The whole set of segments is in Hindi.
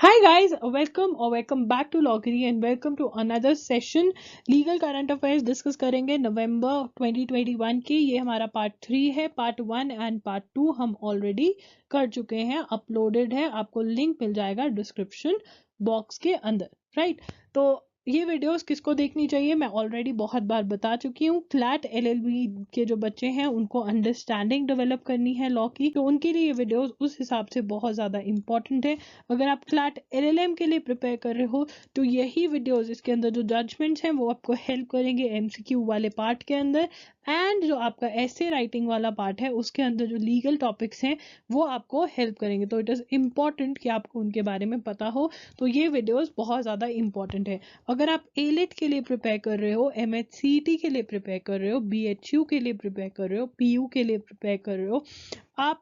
Hi guys, welcome back to Loggery and welcome to another session. Legal current affairs discuss करेंगे नवंबर 2021 के। ये हमारा पार्ट 3 है। पार्ट 1 एंड पार्ट 2 हम ऑलरेडी कर चुके हैं, अपलोडेड है, आपको लिंक मिल जाएगा डिस्क्रिप्शन बॉक्स के अंदर, राइट। तो ये वीडियोस किसको देखनी चाहिए मैं ऑलरेडी बहुत बार बता चुकी हूँ। क्लैट एलएलबी के जो बच्चे हैं उनको अंडरस्टैंडिंग डेवलप करनी है लॉ की, तो उनके लिए ये वीडियोस उस हिसाब से बहुत ज़्यादा इंपॉर्टेंट है। अगर आप क्लैट एलएलएम के लिए प्रिपेयर कर रहे हो तो यही वीडियोस, इसके अंदर जो जजमेंट्स हैं वो आपको हेल्प करेंगे एमसीक्यू वाले पार्ट के अंदर, एंड जो आपका ऐसे राइटिंग वाला पार्ट है उसके अंदर जो लीगल टॉपिक्स हैं वो आपको हेल्प करेंगे। तो इट इज़ इम्पॉर्टेंट कि आपको उनके बारे में पता हो। तो ये वीडियोस बहुत ज़्यादा इंपॉर्टेंट है। अगर आप एलेट के लिए प्रिपेयर कर रहे हो, एमएचसीटी के लिए प्रिपेयर कर रहे हो, बीएचयू के लिए प्रिपेयर कर रहे हो, पीयू के लिए प्रिपेयर कर रहे हो, आप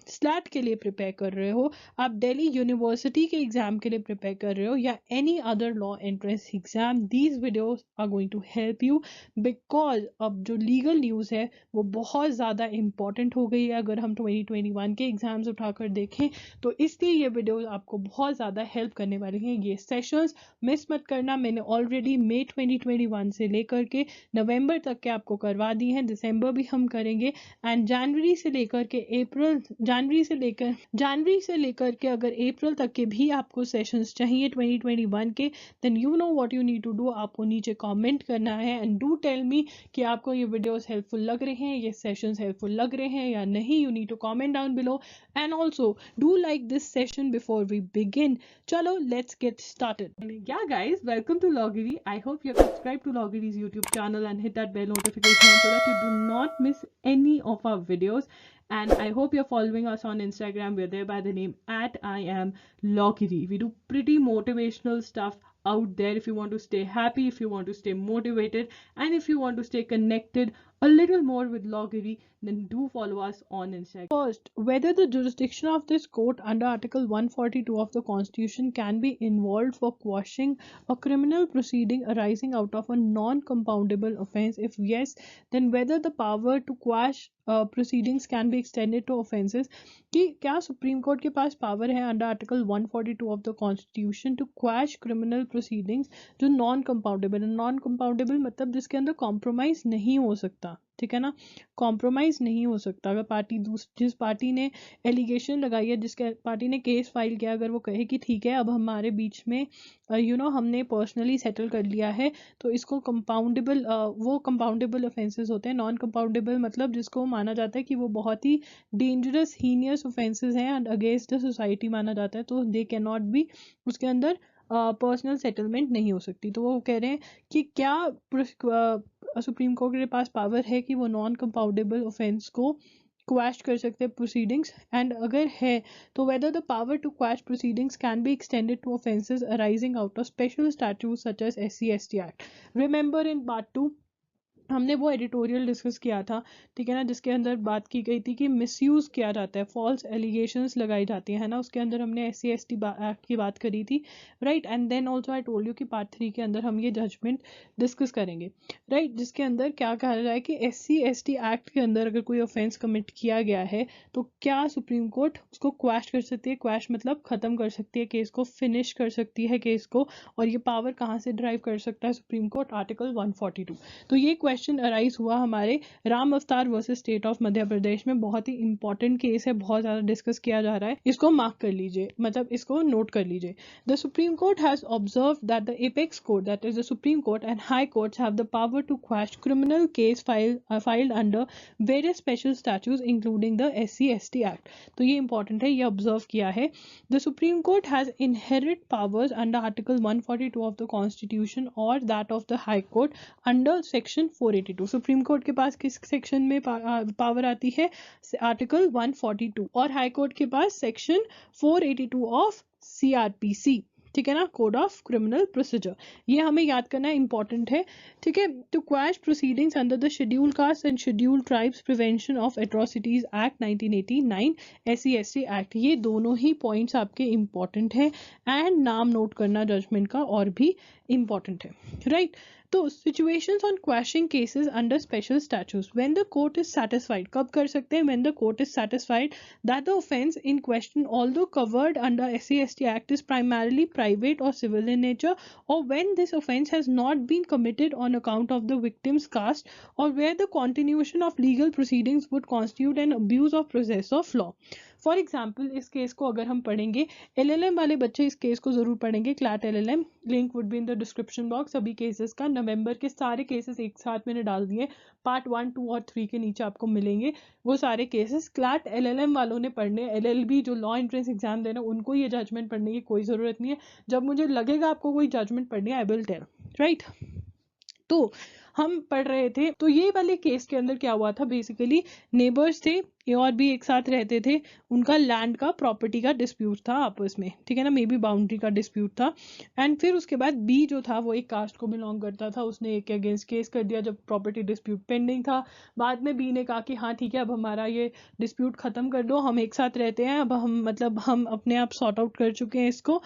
स्लैट के लिए प्रिपेयर कर रहे हो, आप दिल्ली यूनिवर्सिटी के एग्जाम के लिए प्रिपेयर कर रहे हो, या any other law entrance exam, these videos are going to help you. Because अब जो लीगल न्यूज़ है वो बहुत ज़्यादा इंपॉर्टेंट हो गई है। अगर हम 2021 के एग्जाम्स उठाकर देखें तो इसलिए ये वीडियोस आपको बहुत ज़्यादा हेल्प करने वाली हैं। ये सेशंस मिस मत करना। मैंने ऑलरेडी मई 2021 से लेकर के नवंबर तक के आपको करवा दी हैं, दिसंबर भी हम करेंगे, एंड जनवरी से लेकर के जनवरी से लेकर के अगर अप्रैल तक के भी आपको सेशंस चाहिए 2021 के, then you know what you need to do. आपको नीचे कमेंट करना है एंड डू टेल मी कि आपको ये वीडियोस हेल्पफुल लग रहे हैं, ये सेशंस हेल्पफुल लग रहे हैं या नहीं। You need to comment down below and also do like this session before we begin. चलो let's get started. Yeah guys, welcome to Loggery. I hope you're subscribed to Loggery's YouTube channel and hit that bell notification so that you do not miss any of our videos. And I hope you're following us on Instagram. We're there by the name at I am Loggery. We do pretty motivational stuff out there if you want to stay happy, if you want to stay motivated, and if you want to stay connected a little more with Loggery, then do follow us on Instagram. First, whether the jurisdiction of this court under Article 142 of the Constitution can be involved for quashing a criminal proceeding arising out of a non-compoundable offence. If yes, then whether the power to quash proceedings can be extended to offences, कि क्या सुप्रीम कोर्ट के पास पावर है under article 142 of the constitution to quash criminal proceedings जो नॉन कंपाउंडेबल है। नॉन कंपाउंडेबल मतलब जिसके अंदर कॉम्प्रोमाइज नहीं हो सकता, ठीक है ना, कॉम्प्रोमाइज नहीं हो सकता। अगर पार्टी जिस पार्टी ने एलिगेशन लगाई है, जिसके पार्टी ने केस फाइल किया, अगर वो कहे कि ठीक है अब हमारे बीच में हमने पर्सनली सेटल कर लिया है, तो इसको कंपाउंडेबल, वो कंपाउंडेबल ऑफेंसेस होते हैं। नॉन कंपाउंडेबल मतलब जिसको माना जाता है कि वो बहुत ही डेंजरस हीनियस ऑफेंसेस हैं एंड अगेंस्ट द सोसाइटी माना जाता है, तो दे कैन नॉट बी, उसके अंदर पर्सनल सेटलमेंट नहीं हो सकती। तो वो कह रहे हैं कि क्या सुप्रीम कोर्ट के पास पावर है कि वो नॉन कंपाउंडेबल ऑफेंस को क्वैश कर सकते हैं प्रोसीडिंग्स, एंड अगर है तो whether the power to quash proceedings can be extended to offences arising out of special statute such as SC/ST act. Remember in part 2 हमने वो एडिटोरियल डिस्कस किया था, ठीक है ना, जिसके अंदर बात की गई थी कि मिसयूज़ किया जाता है, फॉल्स एलिगेशंस लगाई जाती है ना। उसके अंदर हमने SC/ST एक्ट की बात करी थी, right. And then also I told you कि पार्ट 3 के अंदर हम ये जजमेंट डिस्कस करेंगे, राइट, जिसके अंदर क्या कहा जाए कि SC/ST एक्ट के अंदर अगर कोई ऑफेंस कमिट किया गया है तो क्या सुप्रीम कोर्ट उसको क्वैश कर सकती है। क्वैश मतलब ख़त्म कर सकती है केस को, फिनिश कर सकती है केस को, और ये पावर कहाँ से ड्राइव कर सकता है सुप्रीम कोर्ट, आर्टिकल 142। तो ये क्वेश्चन अराइज हुआ हमारे राम अवतार versus state of Madhya Pradesh में। बहुत ही इंपॉर्टेंट केस है, बहुत ज़्यादा डिस्कस किया जा रहा है, इसको मार्क कर लीजिए, मतलब इसको नोट कर लीजिए। The supreme Court has observe that the apex court, that is the supreme Court and high courts have the power to quash criminal case filed under various special statutes including the SC/ST act. तो ये इंपॉर्टेंट है, ये ऑब्जर्व किया है। The supreme Court has inherit powers under article 142 of the constitution और that of the high court under section 482। Supreme court के पास किस सेक्शन में पावर आती है, आर्टिकल 142, और हाई कोर्ट के पास सेक्शन 482 ऑफ CRPC, ठीक है ना, कोड ऑफ क्रिमिनल प्रोसीजर। ये हमें याद करना इंपॉर्टेंट है, ठीक है। To quash proceedings under the schedule caste and schedule tribes prevention of atrocities act 1989, SC/ST act, ये दोनों ही पॉइंट्स आपके इंपॉर्टेंट हैं, एंड नाम नोट करना जजमेंट का और भी इंपॉर्टेंट है, राइट। तो situations on quashing cases under special statutes, when the court is satisfied, कब कर सकते हैं? When the court is satisfied that the offence in question, although covered under SC/ST Act, is primarily private or civil in nature, or when this offence has not been committed on account of the victim's caste, or where the continuation of legal proceedings would constitute an abuse of process of law. For example इस केस को अगर हम पढ़ेंगे, LLM वाले बच्चे इस केस को जरूर पढ़ेंगे, CLAT LLM, link would be in the description box. सभी केसेस का नवंबर के सारे केसेस एक साथ मैंने डाल दिए, पार्ट 1, 2 और 3 के नीचे आपको मिलेंगे वो सारे केसेस। क्लैट LLM वालों ने पढ़ने, LLB जो लॉ एंट्रेंस एग्जाम देना उनको ये जजमेंट पढ़ने की कोई ज़रूरत नहीं है। जब मुझे लगेगा आपको कोई जजमेंट पढ़नी है आई विल टेल, राइट। तो हम पढ़ रहे थे, तो ये वाले केस के अंदर क्या हुआ था, बेसिकली नेबर्स थे, ए और बी एक साथ रहते थे, उनका लैंड का प्रॉपर्टी का डिस्प्यूट था आपस में, ठीक है ना, मे बी बाउंड्री का डिस्प्यूट था। एंड फिर उसके बाद बी जो था वो एक कास्ट को बिलोंग करता था, उसने एक के अगेंस्ट केस कर दिया जब प्रॉपर्टी डिस्प्यूट पेंडिंग था। बाद में बी ने कहा कि हाँ ठीक है, अब हमारा ये डिस्प्यूट खत्म कर दो, हम एक साथ रहते हैं, अब हम मतलब हम अपने आप सॉर्ट आउट कर चुके हैं इसको।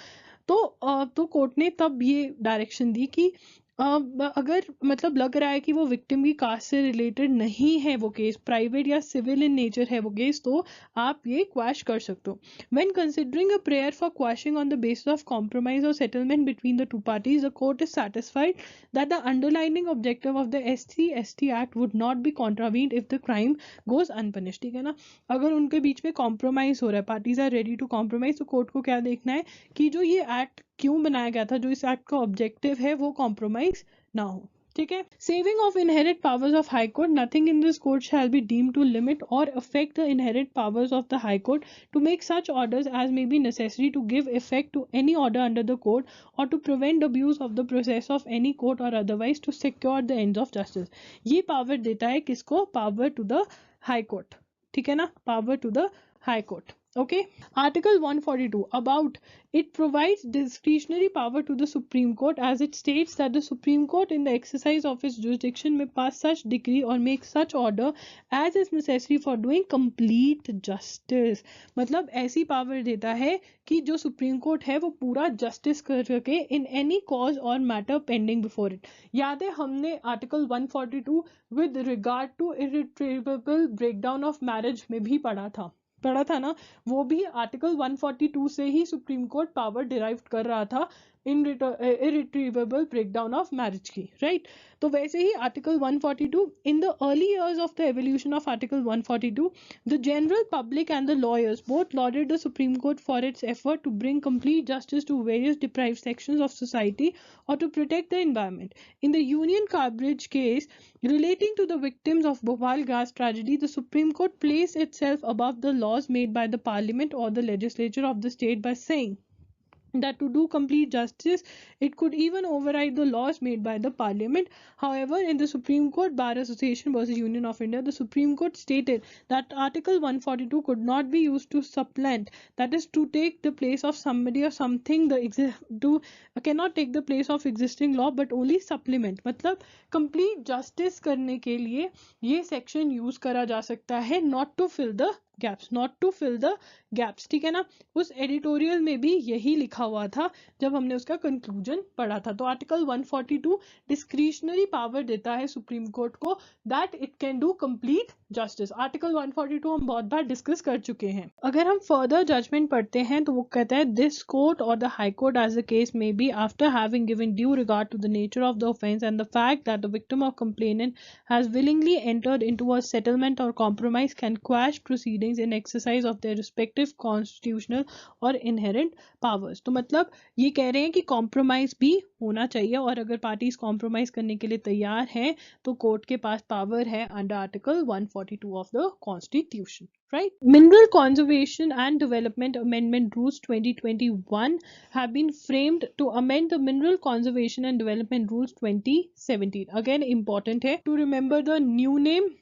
तो कोर्ट ने तब ये डायरेक्शन दी कि अगर मतलब लग रहा है कि वो विक्टिम की कास्ट से रिलेटेड नहीं है, वो केस प्राइवेट या सिविल इन नेचर है वो केस, तो आप ये क्वैश कर सकते हो। When considering a prayer for quashing on the basis of compromise और settlement between the two parties, the court is satisfied that the underlining objective of the SC/ST act would not be contravened if the crime goes unpunished, ठीक है ना। अगर उनके बीच में कॉम्प्रोमाइज हो रहा है, parties are ready to compromise, तो कोर्ट को क्या देखना है कि जो ये एक्ट क्यों बनाया गया था, जो इस एक्ट का ऑब्जेक्टिव है वो कॉम्प्रोमाइज ना हो, ठीक है। Saving of inherent powers of high court, nothing in this court shall be deemed to limit और affect the inherent powers of the high court to make such orders as may be necessary to give effect to any order under the court और to prevent abuse of the process of any court और otherwise to secure the ends of justice. ये पावर देता है किसको? Power to the high court, ठीक है ना, power to the high court. Okay, Article 142 about it provides discretionary power to the Supreme Court as it states that the Supreme Court in the exercise of its jurisdiction may pass such decree or make such order as is necessary for doing complete justice। मतलब ऐसी पावर देता है कि जो सुप्रीम कोर्ट है वो पूरा जस्टिस कर सके इन एनी कॉज और मैटर पेंडिंग बिफोर इट। याद है हमने article 142 with regard to irretrievable breakdown of marriage में भी पढ़ा था ना, वो भी आर्टिकल 142 से ही सुप्रीम कोर्ट पावर डिराइव कर रहा था in irretrievable breakdown of marriage की, राइट। तो वैसे ही article 142, in the early years of the evolution of article 142, the general public and the lawyers both lauded the supreme Court for its effort to bring complete justice to various deprived sections of society और to protect the environment. In the Union Carbide case relating to the victims of Bhopal gas tragedy, the Supreme Court placed itself above the laws made by the Parliament or the legislature of the state by saying that to do complete justice, it could even override the laws made by the Parliament. However, in the Supreme Court Bar Association versus Union of India, the Supreme Court stated that Article 142 could not be used to supplant, that is, to take the place of somebody or something, cannot take the place of existing law, but only supplement। मतलब complete justice करने के लिए ये section use करा जा सकता है, not to fill the gaps, ठीक है ना। उस एडिटोरियल में भी यही लिखा हुआ था जब हमने उसका कंक्लूजन पढ़ा था। तो आर्टिकल 142 डिस्क्रिशनरी पावर देता है सुप्रीम कोर्ट को that it can do complete justice. Article 142 हम बहुत बार डिस्कस कर चुके हैं। अगर हम फर्दर जजमेंट पढ़ते हैं तो वो कहता है दिस कोर्ट और the high court as the case may be after having given due regard to the nature of the offence and the fact that the victim of complainant has willingly entered into a settlement और compromise can quash proceedings in exercise of their respective constitutional और inherent powers। तो मतलब ये कह रहे हैं कि कॉम्प्रोमाइज भी होना चाहिए और अगर पार्टीज कॉम्प्रोमाइज करने के लिए तैयार हैं तो कोर्ट के पास पावर है under article 142 of the constitution, right? Mineral Conservation and Development Amendment Rules 2021 have been framed to amend the Mineral Conservation and Development Rules 2017। Again important है to remember the new name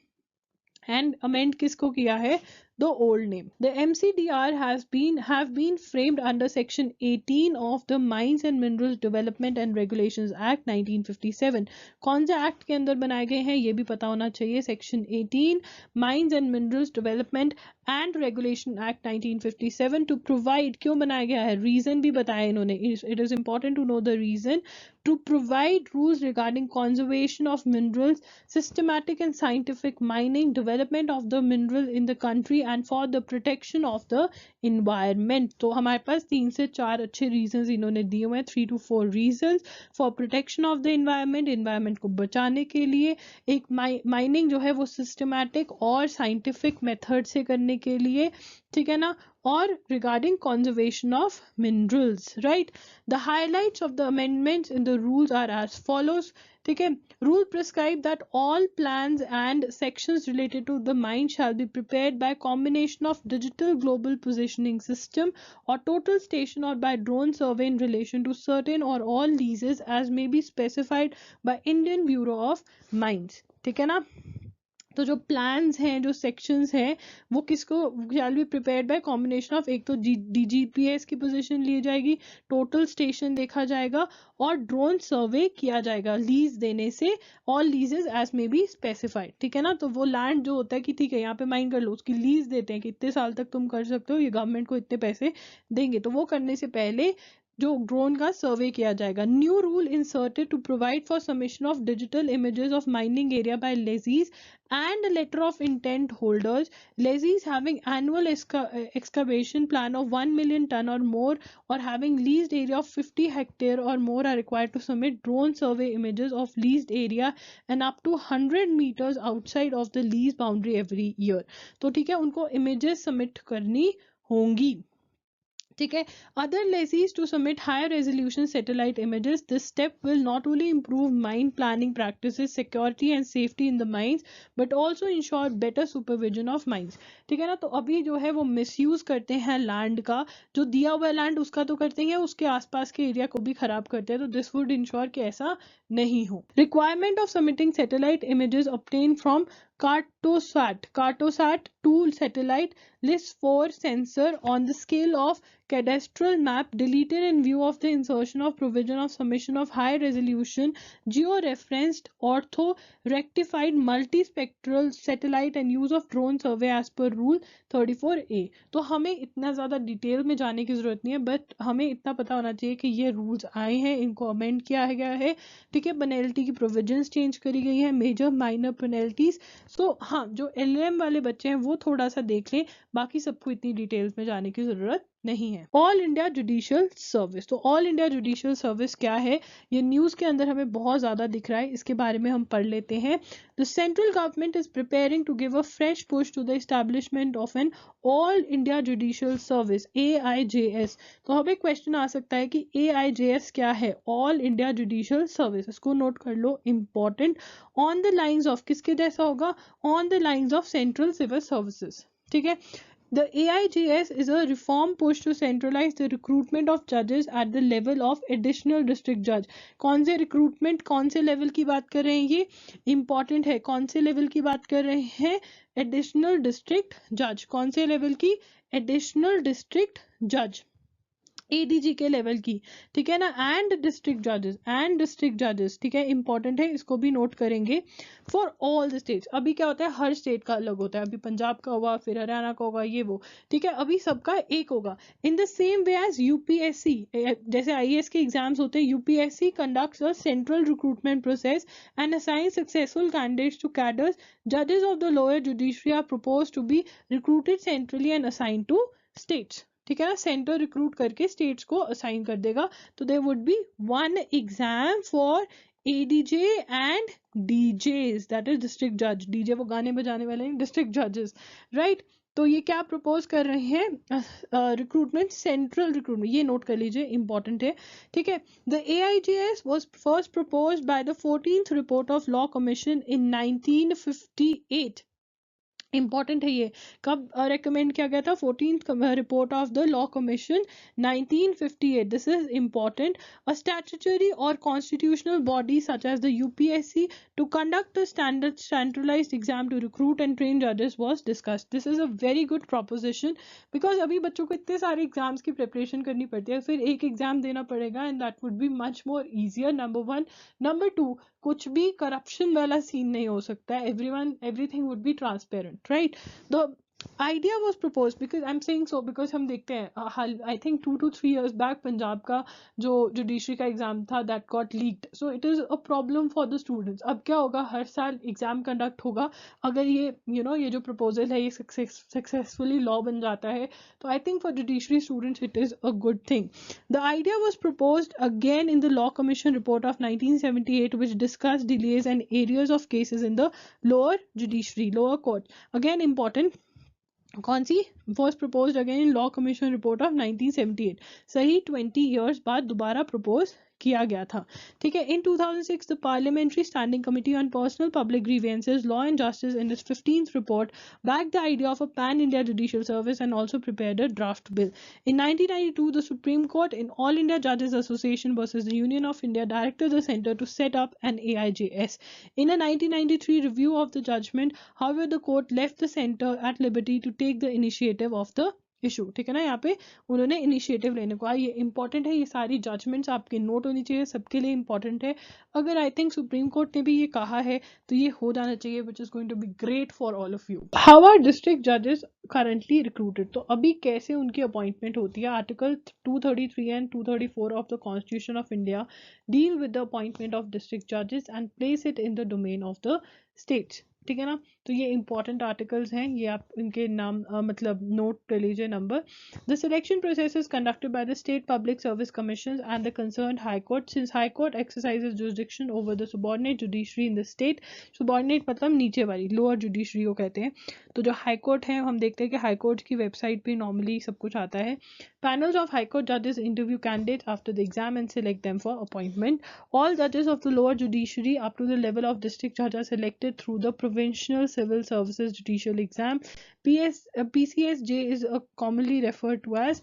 and amend किसको किया है, the old name. The MCDR have been framed under Section 18 of the Mines and Minerals Development and Regulations Act 1957. कौन से एक्ट के अंदर बनाए गए हैं ये भी पता होना चाहिए. Section 18 Mines and Minerals Development and Regulation Act 1957 to provide, क्यों बनाया गया है, रीजन भी बताया इन्होंने. It is important to know the reason. To provide rules regarding conservation of minerals, systematic and scientific mining, development of the mineral in the country and for the protection of the environment. तो हमारे पास 3 से 4 अच्छे reasons इन्होंने दिए हुए हैं, 3 to 4 reasons for protection of the environment, environment को बचाने के लिए. एक mining जो है वो systematic और scientific method से करने के लिए, ठीक है ना, और regarding conservation of minerals, right? The highlights of the amendments in the rules are as follows. ठीक है, rule prescribe that all plans and sections related to the mine shall be prepared by combination of digital global positioning system or total station or by drone survey in relation to certain or all leases as may be specified by Indian Bureau of Mines. ठीक है ना. तो जो प्लान्स हैं, जो सेक्शंस हैं, वो किसको shall be prepared by combination of, एक तो DGPS की पोजीशन ली जाएगी, टोटल स्टेशन देखा जाएगा और ड्रोन सर्वे किया जाएगा लीज देने से, all leases as may be specified. ठीक है ना. तो वो लैंड जो होता है कि ठीक है यहाँ पे माइन कर लो, उसकी लीज देते हैं कि इतने साल तक तुम कर सकते हो, ये गवर्नमेंट को इतने पैसे देंगे, तो वो करने से पहले जो ड्रोन का सर्वे किया जाएगा. New rule inserted to provide for submission of digital images of mining area by lessees and a letter of intent holders. Lessees having annual excavation plan of 1 million ton or more or having leased area of 50 hectare or more are required to submit drone survey images of leased area and up to 100 meters outside of the lease boundary every year. तो ठीक है, उनको images submit करनी होंगी. ठीक है. Other lessees to submit higher resolution satellite images. This step will not only improve mine planning practices, security and safety in the mines, but also ensure better supervision of mines. ठीक है ना. तो अभी जो है वो मिसयूज करते हैं लैंड का, जो दिया हुआ लैंड उसका तो करते हैं, उसके आसपास के एरिया को भी खराब करते हैं. तो दिस वुड इंश्योर कि ऐसा नहीं हो. Requirement of submitting satellite images obtained from Cartosat 2 satellite lists 4 sensor on the scale of cadastral map deleted in view of the insertion of provision of submission of high resolution geo-referenced ortho rectified multispectral satellite and use of drone survey as per rule 34A. तो हमें इतना ज़्यादा डिटेल में जाने की ज़रूरत नहीं है, बट हमें इतना पता होना चाहिए कि ये रूल्स आए हैं, इनको अमेंड किया गया है. ठीक है, पेनल्टी की प्रोविजंस चेंज करी गई है, मेजर माइनर पेनल्टीज. सो हाँ, जो LLM वाले बच्चे हैं वो थोड़ा सा देख लें, बाकी सबको इतनी डिटेल्स में जाने की ज़रूरत नहीं है. All India judicial service. तो ऑल इंडिया जुडिशियल सर्विस क्या है, ये न्यूज़ के अंदर हमें बहुत ज़्यादा दिख रहा है, इसके बारे में हम पढ़ लेते हैं. The central government is preparing to give a fresh push to the establishment of an all India judicial service AIJS. तो हमें क्वेश्चन आ सकता है कि AIJS क्या है, ऑल इंडिया जुडिशियल सर्विस. इसको नोट कर लो, important. On the lines of, किसके जैसा होगा, on the lines of central civil services. ठीक है. The AIJS is a reform push to centralize the recruitment of judges at the level of additional district judge. कौन से recruitment, कौन से level की बात कर रहे हैं, ये important है. कौन से level की बात कर रहे हैं, additional district judge. कौन से level की, additional district judge, ADG के लेवल की. ठीक है ना. एंड डिस्ट्रिक्ट जजेस, ठीक है, इंपॉर्टेंट है, इसको भी नोट करेंगे. For all the states. अभी क्या होता है, हर स्टेट का अलग होता है. अभी पंजाब का होगा, फिर हरियाणा का होगा, ये वो. ठीक है, अभी सबका एक होगा. In the same way as UPSC, जैसे IAS के एग्जाम्स होते हैं, UPSC conducts a central recruitment process and assign successful candidates to cadres. जजेस of the lower judiciary are propose to be recruited centrally and assign to states. ठीक है ना. सेंटर रिक्रूट करके स्टेट्स को असाइन कर देगा. तो there would be one exam for ADJ and DJs, that is district जज. DJ वो गाने बजाने वाले हैं, डिस्ट्रिक्ट जजेस, राइट. तो ये क्या प्रपोज कर रहे हैं, रिक्रूटमेंट, सेंट्रल रिक्रूटमेंट, ये नोट कर लीजिए, इंपॉर्टेंट है. ठीक है. The AIJS was first proposed by the 14th report of Law Commission in 1958. Important है ये। कब रेकमेंड किया गया था? 14th report of the Law Commission 1958। This is important. A statutory और constitutional body such as the UPSC to conduct a standard centralised exam to recruit and train जजेस was discussed. This is a very good proposition, because अभी बच्चों को इतने सारे एग्जाम्स की प्रिपरेशन करनी पड़ती है, फिर एक एग्जाम देना पड़ेगा and that would be much more easier, number one. Number two, कुछ भी करप्शन वाला सीन नहीं हो सकता है, everyone everything would be transparent, right? The idea was propose, because I am saying so because हम देखते हैं I think 2 to 3 years back Punjab का जो जुडिशरी का एग्जाम था that got leaked, so it is a problem for the students. अब क्या होगा, हर साल एग्जाम कंडक्ट होगा, अगर ये ये जो प्रपोजल है ये सक्सेसफुली लॉ बन जाता है, तो I think for judiciary students it is a good thing. The idea was proposed again in the Law Commission report of 1978, which discussed delays and areas of cases in the lower judiciary, lower court. Again important, कौन सी? was proposed again in Law Commission report of 1978। सही 20 years बाद दोबारा propose किया गया था, ठीक है। In 2006 the Parliamentary Standing Committee on Personal Public Grievances, Law and Justice in its 15th report backed the idea of a pan-India judicial service and also prepared a draft bill. In 1992 the Supreme Court in All India Judges Association versus the Union of India directed the centre to set up an AIJS. In a 1993 review of the judgment, however, the court left the centre at liberty to take the initiative of the issue, ठीक है ना। यहाँ पे उन्होंने इनिशिएटिव लेने को, ये इंपॉर्टेंट है, ये सारी जजमेंट्स आपके नोट होनी चाहिए, सबके लिए इंपॉर्टेंट है। अगर आई थिंक सुप्रीम कोर्ट ने भी ये कहा है तो ये हो जाना चाहिए, which is going to be great for all of you. How are district जजेस करंटली रिक्रूटेड? तो अभी कैसे उनकी अपॉइंटमेंट होती है? Article 233 and 234 of the constitution of India deal with the appointment of district जजेस and place it in the domain of the states, ठीक है ना। तो ये इंपॉर्टेंट आर्टिकल्स हैं, ये आप इनके नाम मतलब नोट कर लीजिए number. The selection process is conducted by the state public service commission and the concerned high court, since high court exercises jurisdiction over the subordinate judiciary in the state. Subordinate मतलब नीचे वाली, लोअर जुडिशरी को कहते हैं। तो जो हाई कोर्ट है, हम देखते हैं कि हाई कोर्ट की वेबसाइट पे नॉर्मली सब कुछ आता है। पैनल्स ऑफ हाई कोर्ट जजेस interview candidate after the exam and select them for appointment. All judges of the lower judiciary up to the level of district judge are selected through the Provincial Civil Services Judicial Exam. PCSJ is commonly referred to as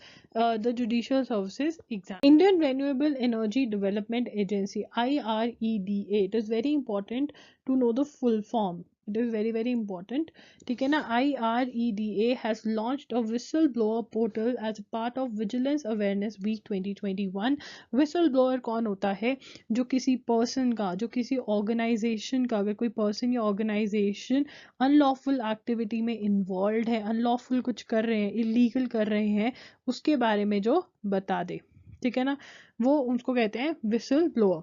the Judicial Services Exam. Indian Renewable Energy Development Agency, IREDA. It is very important to know the full form. It is very very important, ठीक है ना। IREDA has launched a whistleblower portal as a part of Vigilance Awareness Week 2021। whistleblower कौन होता है? जो किसी पर्सन का, जो किसी ऑर्गेनाइजेशन का, अगर कोई पर्सन या ऑर्गेनाइजेशन अनलॉफुल एक्टिविटी में इन्वॉल्व है, अनलॉफुल कुछ कर रहे हैं, इलीगल कर रहे हैं, उसके बारे में जो बता दे, ठीक है ना, वो उसको कहते हैं विसल ब्लोअर,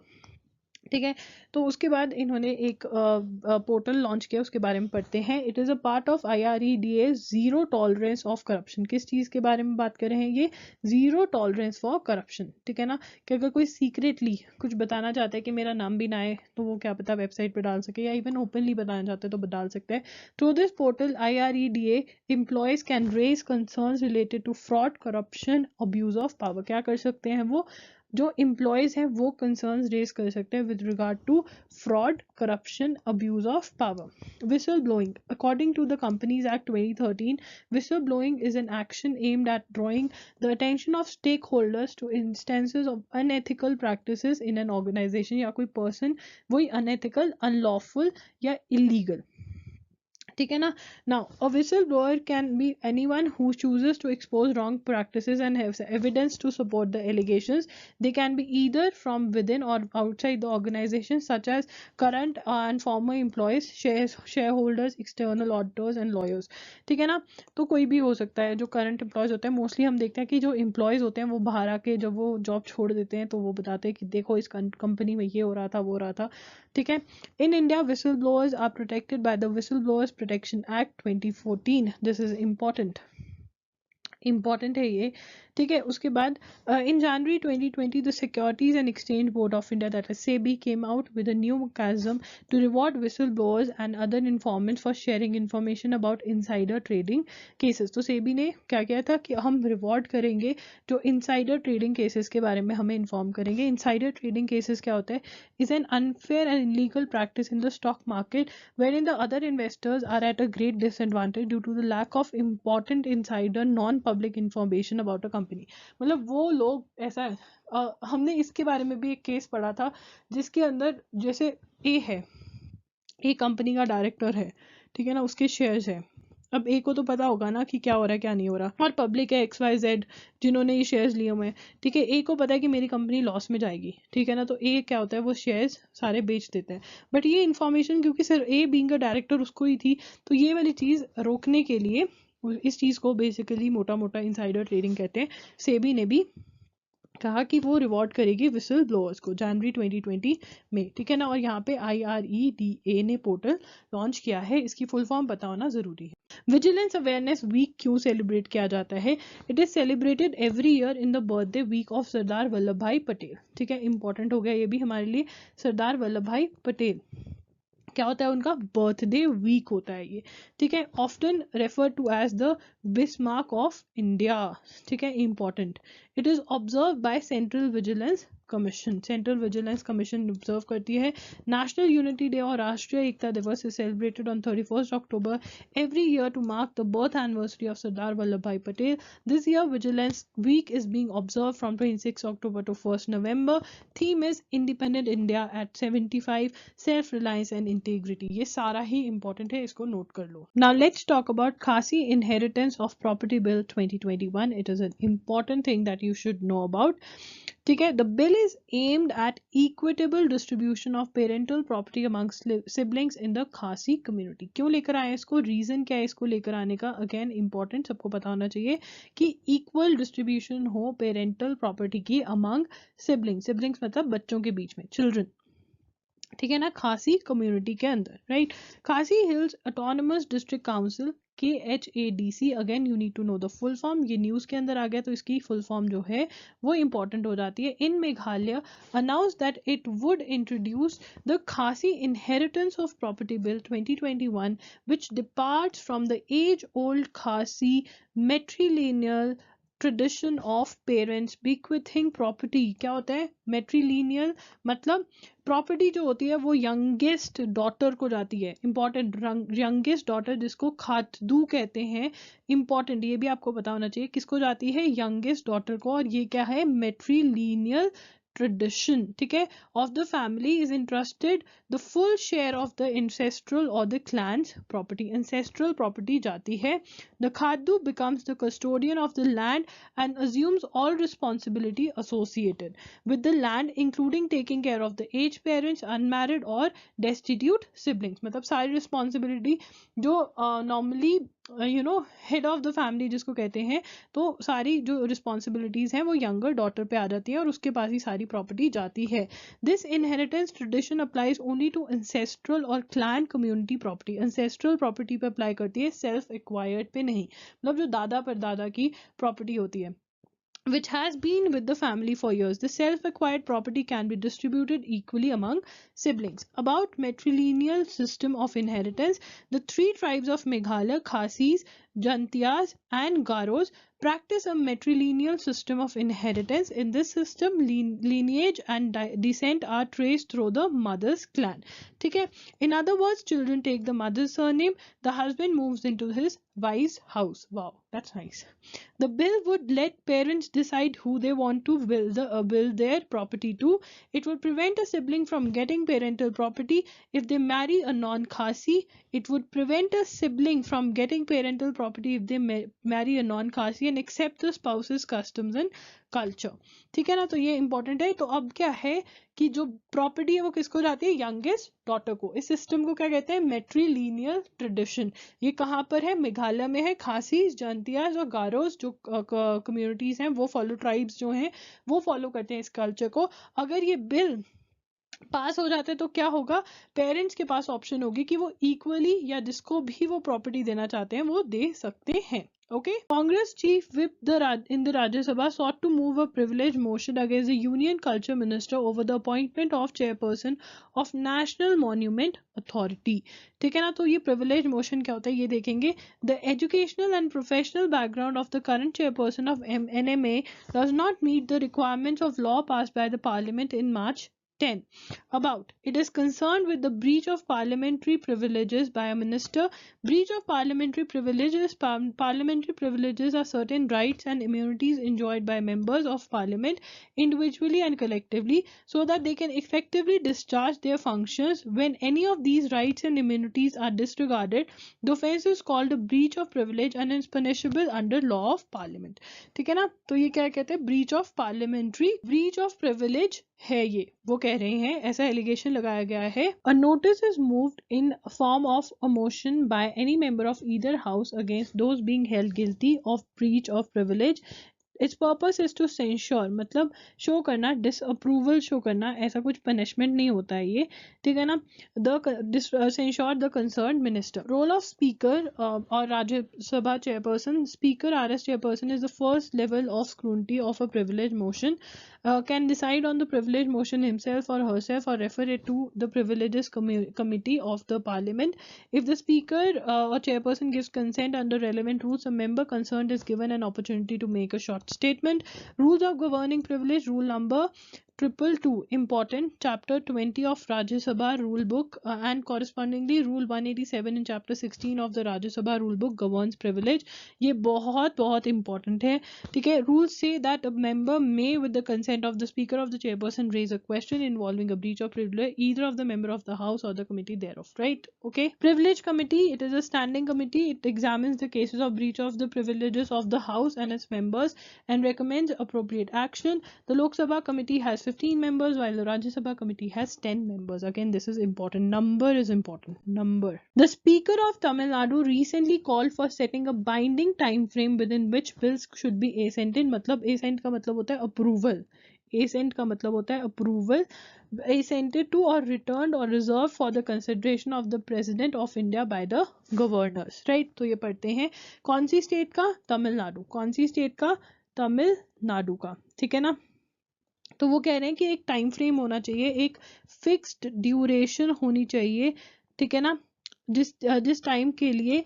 ठीक है। तो उसके बाद इन्होंने एक पोर्टल लॉन्च किया, उसके बारे में पढ़ते हैं। It is a part of IREDA zero tolerance of corruption. किस चीज़ के बारे में बात कर रहे हैं? ये जीरो टॉलरेंस फॉर करप्शन, ठीक है ना। कि अगर कोई सीक्रेटली कुछ बताना चाहता है कि मेरा नाम भी ना आए, तो वो क्या पता वेबसाइट पर डाल सके, या इवन ओपनली बताना चाहते हैं तो डाल सकते हैं। Through this portal IREDA employees can raise concerns related to fraud, corruption, abuse of power. क्या कर सकते हैं वो जो एम्प्लॉयज हैं, वो कंसर्न्स रेज कर सकते हैं with regard to fraud, corruption, abuse of power. Whistle blowing, according to the companies act 2013, whistle blowing is an action aimed at drawing the attention of stakeholders to instances of unethical practices in an organisation, या कोई पर्सन वही अनएथिकल, अनलॉफुल या इलीगल, ठीक है ना। Now a whistle blower can be anyone who chooses to expose wrong practices and have evidence to support the allegations. They can be either from within और outside the organisation, such as current and former employees, shareholders, external auditors and lawyers, ठीक है ना। तो कोई भी हो सकता है, जो करंट एम्प्लॉयज होते हैं, मोस्टली हम देखते हैं कि जो एम्प्लॉयज होते हैं वो बाहर आके जब वो जॉब छोड़ देते हैं तो वो बताते हैं कि देखो इस कंपनी में ये हो रहा था, वो हो रहा था, ठीक है। In India, whistleblowers are protected by the Whistleblowers Protection Act 2014. This is important. Important है ये। ठीक है। उसके बाद in January 2020 the securities and exchange board of India that is SEBI came out with a new mechanism to reward whistle blowers and other informants for sharing information about insider trading cases. तो सेबी ने क्या किया था कि हम रिवॉर्ड करेंगे जो इनसाइडर ट्रेडिंग केसेस के बारे में हमें इन्फॉर्म करेंगे। इनसाइडर ट्रेडिंग केसेस क्या होता है? Is an unfair and illegal practice in the stock market wherein the other investors are at a great disadvantage due to the lack of important insider non-public information about a company। मतलब वो लोग ऐसा है, हमने इसके बारे में भी एक केस पढ़ा था जिसके अंदर जैसे ए है, ए कंपनी का डायरेक्टर है, ठीक है ना, उसके शेयर्स है। अब ए को तो पता होगा ना कि क्या हो रहा है क्या नहीं हो रहा, और पब्लिक है XYZ जिन्होंने ये शेयर्स लिए हुए हैं, ठीक है। ए को पता है कि मेरी कंपनी लॉस में जाएगी, ठीक है ना, तो ए क्या होता है, वो शेयर्स सारे बेच देते हैं। बट ये इन्फॉर्मेशन क्योंकि sir a being a director उसको ही थी, तो ये वाली चीज़ रोकने के लिए, इस चीज़ को बेसिकली मोटा मोटा इनसाइडर ट्रेडिंग कहते हैं, सेबी ने भी कहा कि वो रिवॉर्ड करेगी विसल ब्लोअर्स को जनवरी 2020 में, ठीक है ना। और यहाँ पे IREDA ने पोर्टल लॉन्च किया है, इसकी फुल फॉर्म पता होना जरूरी है। विजिलेंस अवेयरनेस वीक क्यों सेलिब्रेट किया जाता है? It is celebrated every year in the birthday week of Sardar Vallabhbhai Patel, ठीक है। इंपॉर्टेंट हो गया ये भी हमारे लिए। सरदार वल्लभ भाई पटेल क्या होता है, उनका बर्थडे वीक होता है ये, ठीक है। Often refer to as the Bismarck of India, ठीक है, important. It is observe by Central Vigilance Commission, Central Vigilance Commission observe करती है। नेशनल यूनिटी डे और Rashtriya Ekta Diwas is celebrated on 31 October every year to mark the birth anniversary of Sardar Vallabhbhai Patel. This year vigilance week is being observe from 26 October to 1 November. Theme is independent India eight 75, self reliance and integrity. ये सारा ही इंपॉर्टेंट है, इसको नोट कर लो। नाउ लेट्स टॉक अबाउट खासी inheritance of property bill 2021। It is an important thing that you should know about, ठीक है। The bill is aimed at equitable distribution of parental property amongst siblings in the खासी community। क्यों लेकर आए इसको, रीजन क्या है इसको लेकर आने का? अगेन इंपॉर्टेंट, सबको पता होना चाहिए कि इक्वल डिस्ट्रीब्यूशन हो पेरेंटल प्रॉपर्टी की अमंग सिबलिंग्स, सिबलिंग्स मतलब बच्चों के बीच में, चिल्ड्रन, ठीक है ना, खासी कम्युनिटी के अंदर, right. Khasi hills autonomous district council KHADC, again you need to know the full form. ये न्यूज़ के अंदर आ गया तो इसकी फुल फॉर्म जो है वो इंपॉर्टेंट हो जाती है। In Meghalaya announce that it would introduce the Khasi inheritance of property bill 2021 which departs from the age old Khasi matrilineal tradition of parents bequeathing property. क्या होता है मेट्रीलिनियल? मतलब प्रॉपर्टी जो होती है वो यंगेस्ट डॉटर को जाती है, इंपॉर्टेंट, यंगेस्ट डॉटर जिसको खातदू कहते हैं, इंपॉर्टेंट, ये भी आपको पता होना चाहिए, किसको जाती है? यंगेस्ट डॉटर को। और ये क्या है? मेट्रीलिनियल ट्रेडिशन, ठीक है, of the family is interested the full share of the ancestral और the clan's property, ancestral property जाती है। The Khatduh becomes the custodian of the land and assumes all responsibility associated with the land including taking care of the aged parents, unmarried or destitute siblings। मतलब सारी रिस्पॉन्सिबिलिटी जो normally you know head of the family जिसको कहते हैं, तो सारी जो रिस्पॉन्सिबिलिटीज हैं वो यंगर डॉटर पे आ जाती है और उसके पास ही सारी प्रॉपर्टी जाती है। This inheritance tradition applies only to ancestral और clan community property. Ancestral property पे अप्लाई करती है, सेल्फ एक्वायर्ड पे नहीं, मतलब जो दादा परदादा की प्रॉपर्टी होती है which has been with the family for years. The self-acquired property can be distributed equally among siblings. About matrilineal system of inheritance, the three tribes of Meghalaya, Khasis, Jantias and Garos practice a matrilineal system of inheritance. In this system, lineage and descent are traced through the mother's clan. ठीक है? In other words, children take the mother's surname, the husband moves into his wife's house. Wow, that's nice. The bill would let parents decide who they want to will their property to. It would prevent a sibling from getting parental property if they marry a non-Khasi. It would prevent a sibling from getting parental property if they marry a non-Khasi and accept the spouse's customs and culture. ठीक है ना, तो ये इंपॉर्टेंट है। तो अब क्या है कि जो प्रॉपर्टी है वो किसको जाती है? यंगेस्ट डॉटर को। इस सिस्टम को क्या कहते हैं? Matrilineal tradition. ये कहाँ पर है? मेघालय में है। खासीज, जंतियाज और गारोस जो कम्युनिटीज हैं वो फॉलो, ट्राइब्स जो हैं वो फॉलो करते हैं इस कल्चर को। अगर ये बिल पास हो जाते तो क्या होगा? पेरेंट्स के पास ऑप्शन होगी कि वो इक्वली या जिसको भी वो प्रॉपर्टी देना चाहते हैं वो दे सकते हैं। Okay, Congress chief whip in the Rajya Sabha sought to move a privilege motion against the Union Culture Minister over the appointment of chairperson of National Monument Authority. ठीक है ना, तो ये privilege motion क्या होता है ये देखेंगे. The educational and professional background of the current chairperson of NMA does not meet the requirements of law passed by the Parliament in March 10. About it is concerned with the breach of parliamentary privileges by a minister. Breach of parliamentary privileges. Parliamentary privileges are certain rights and immunities enjoyed by members of parliament individually and collectively so that they can effectively discharge their functions. When any of these rights and immunities are disregarded, the offense is called a breach of privilege and is punishable under law of parliament. ठीक है ना, तो ये क्या कहते हैं, breach of parliamentary, breach of privilege है ये, वो कह रहे हैं, ऐसा एलिगेशन लगाया गया है. A notice is moved in form of a motion by any member of either house against those being held guilty of breach of privilege. Its purpose is to censure, मतलब शो करना, डिसअप्रूवल शो करना, ऐसा कुछ पनिशमेंट नहीं होता है ये, ठीक है ना. Censure the concern minister. Role of speaker और Rajya Sabha chairperson. Speaker RS chairperson is the first level of scrutiny of a privilege motion. Can decide on the privilege motion himself or herself or refer it to the privileges committee of the parliament. If the speaker or chairperson gives consent under relevant rules, a member concerned is given an opportunity to make a short statement. Rules of governing privilege. Rule number 222, important, chapter 20 of Rajya Sabha rule book and correspondingly rule 187 in chapter 16 of the Rajya Sabha rule book governs privilege. ये बहुत बहुत important है, ठीक है. Rules say that a member may with the consent of the speaker of the chairperson raise a question involving a breach of privilege either of the member of the house or the committee thereof, right? Okay. Privilege committee, it is a standing committee. It examines the cases of breach of the privileges of the house and its members and recommends appropriate action. The Lok Sabha committee has 15 members while the Rajya Sabha committee has 10 members. Again, this is important. Number is important. Number. The Speaker of Tamil Nadu recently called for setting a binding time frame within which bills should be assented. मतलब assent का मतलब होता है approval. Assent का मतलब होता है approval. Assented to or returned or reserved for the consideration of the President of India by the governors. Right? तो ये पढ़ते हैं. कौन सी स्टेट का? तमिलनाडु. कौन सी स्टेट का? तमिलनाडु का. ठीक है ना. तो वो कह रहे हैं कि एक टाइम फ्रेम होना चाहिए, एक फिक्स्ड ड्यूरेशन होनी चाहिए, ठीक है ना, जिस टाइम के लिए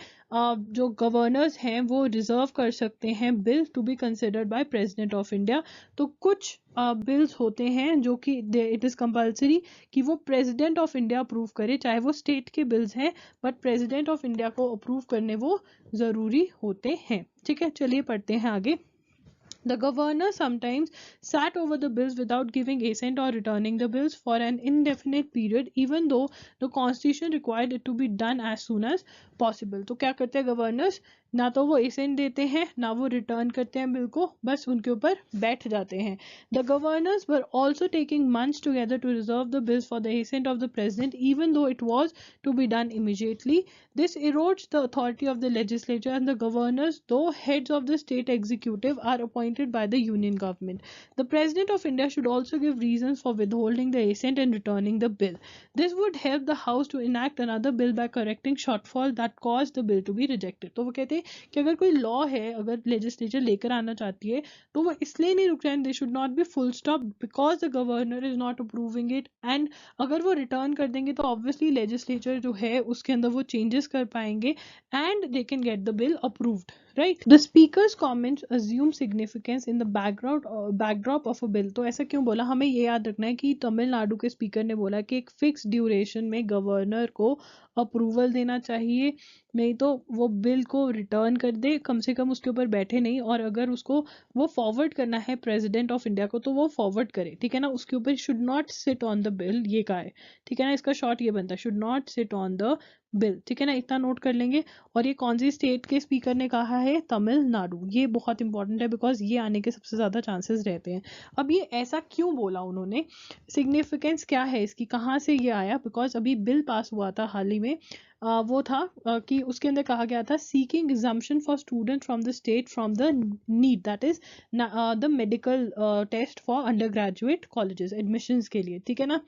जो गवर्नर्स हैं वो रिजर्व कर सकते हैं bill to be considered by president of India. तो कुछ बिल्स होते हैं जो कि इट इज़ कंपल्सरी कि वो प्रेसिडेंट ऑफ इंडिया अप्रूव करे, चाहे वो स्टेट के बिल्स हैं, बट प्रेसिडेंट ऑफ इंडिया को अप्रूव करने वो ज़रूरी होते हैं. ठीक है, चलिए पढ़ते हैं आगे. The governor sometimes sat over the bills without giving assent or returning the bills for an indefinite period, even though the constitution required it to be done as soon as possible. तो क्या करते हैं गवर्नर्स? ना तो वो assent देते हैं ना वो रिटर्न करते हैं बिल को, बस उनके ऊपर बैठ जाते हैं. The governors were also taking months together to reserve the bills for the assent of the president, even though it was to be done immediately. This erodes the authority of the legislature, and the governors, though heads of the state executive, are appointed by the union government. The President of India should also give reasons for withholding the assent and returning the bill. This would help the House to enact another bill by correcting shortfall that caused the bill to be rejected. तो वो कहते हैं कि अगर कोई लॉ है, अगर लेजिस्लेचर लेकर आना चाहती है तो वो इसलिए नहीं रुक जाए, they should not be full stop because the governor is not approving it. And अगर वो रिटर्न कर देंगे तो ऑब्वियसली लेजिस्लेचर जो है उसके अंदर वो चेंजेस कर पाएंगे and they can get the bill approved. Right. The speaker's comments assume significance in the backdrop of a bill. तो ऐसा क्यों बोला? हमें ये याद रखना है कि तमिलनाडु के स्पीकर ने बोला कि एक फिक्स ड्यूरेशन में गवर्नर को अप्रूवल देना चाहिए, नहीं तो वो बिल को रिटर्न कर दे, कम से कम उसके ऊपर बैठे नहीं, और अगर उसको वो फॉरवर्ड करना है प्रेसिडेंट ऑफ इंडिया को तो वो फॉरवर्ड करे. ठीक है ना, उसके ऊपर should not sit on the bill, ये कहा है. ठीक है ना, इसका शॉर्ट ये बनता है, should not sit on the bill. ठीक है ना, इतना नोट कर लेंगे. और ये कौन सी स्टेट के स्पीकर ने कहा है? तमिलनाडु. ये बहुत इंपॉर्टेंट है बिकॉज ये आने के सबसे ज़्यादा चांसेस रहते हैं. अब ये ऐसा क्यों बोला उन्होंने, सिग्निफिकेंस क्या है इसकी, कहाँ से ये आया? बिकॉज अभी बिल पास हुआ था हाल ही में, वो था कि उसके अंदर कहा गया था seeking exemption for student from the state from the NEET, that is the medical test for undergraduate colleges admissions के लिए. ठीक है ना,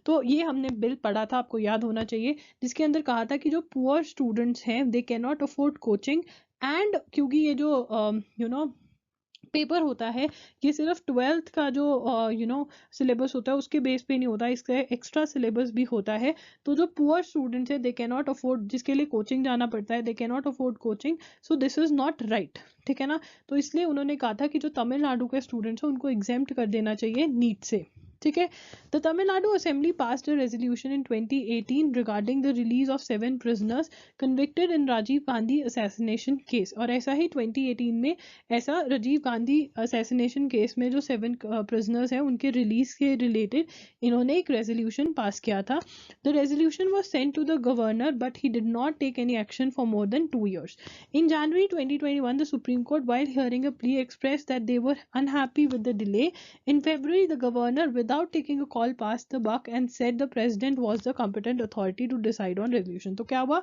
तो ये हमने बिल पढ़ा था, आपको याद होना चाहिए, जिसके अंदर कहा था कि जो पुअर स्टूडेंट्स हैं they can not afford coaching and क्योंकि ये जो पेपर होता है ये सिर्फ 12th का जो सिलेबस होता है उसके बेस पे नहीं होता, इसका एक्स्ट्रा सिलेबस भी होता है। तो जो पुअर स्टूडेंट्स है दे कैन नॉट अफोर्ड, जिसके लिए कोचिंग जाना पड़ता है, they can not afford coaching, so this is not right, ठीक है ना। तो इसलिए उन्होंने कहा था कि जो तमिलनाडु के स्टूडेंट्स हैं उनको एग्जेम्प्ट कर देना चाहिए नीट से, ठीक है। The Tamil Nadu assembly passed a resolution in 2018 regarding the release of 7 prisoners convicted in Rajiv Gandhi assassination case. और ऐसा ही 2018 में ऐसा राजीव गांधी असैसिनेशन केस में जो 7 prisoners हैं उनके रिलीज के रिलेटेड इन्होंने एक रेजोल्यूशन पास किया था। The resolution was sent to the governor but he did not take any action for more than 2 years. In January 2021, the Supreme Court, while hearing a plea, expressed that they were unhappy with the delay. In February, the governor, without taking a call, passed the buck and said the president was the competent authority to decide on resolution. तो क्या हुआ